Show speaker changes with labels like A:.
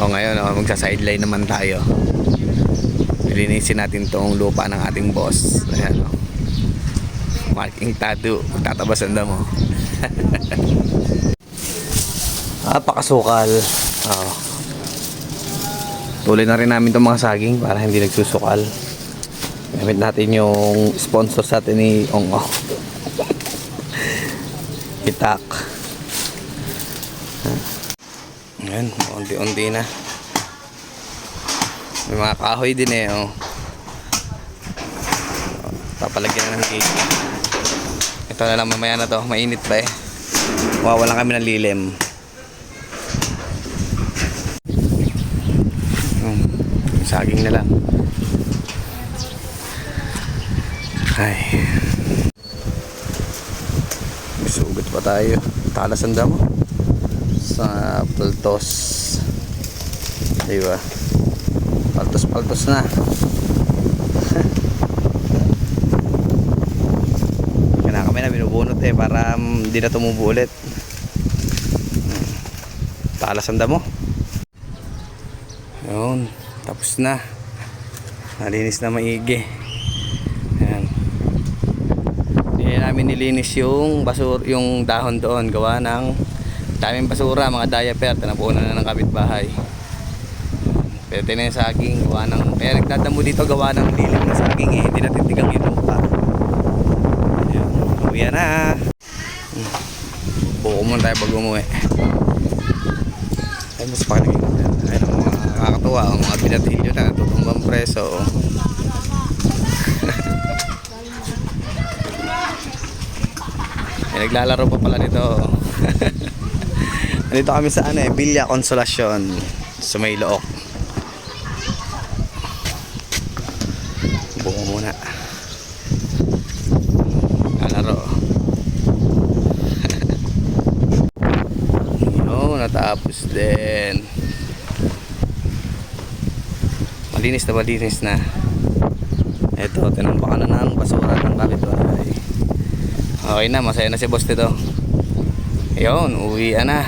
A: O ngayon, magsa-sideline naman tayo. Linisin natin tong lupa ng ating boss. Ayan, marking tattoo. Tatabasan na mo. Pakasukal. Tuloy na rin namin itong mga saging para hindi nagsusukal. Gamit natin yung sponsor sa atin ni Ongo. Itak. Ayan, unti-unti na. May mga kahoy din papalagyan na ng cake. Ito na lang, mamaya na to. Mainit pa Mawawalan kami ng lilim. Saging na lang. Ay. May sugat pa tayo. Talasan daw sa paltos. Diba? Paltos na. Kaya kami na binubunot para hindi na tumubo ulit. Talasan daw mo. Yun. Tapos na. Nalinis na maigi. Ayan. Hindi namin nilinis yung basura, yung dahon doon. Gawa ng daming basura, mga diaper. Tinapunan na ng kapitbahay. Pwede na yung saging. Gawa ng, kaya nagdadamo dito gawa ng lilim na saging Hindi natin tigang yung lupa. Ayan. Uwi na. Buko muna tayo pag umuwi. Ay, mas pakinig. Ayun, nakakatuwa ang mga binatilyo na tutumbang preso. Naglalaro pa pala nito. Nandito kami sa Villa Consolacion sa may Look. Buko muna. Naglalaro. Natapos din. Malinis na. Ito, tinambakan na ng basura ng kapitbahay. Okay na, masaya na si boss dito. Ayun, uwi na.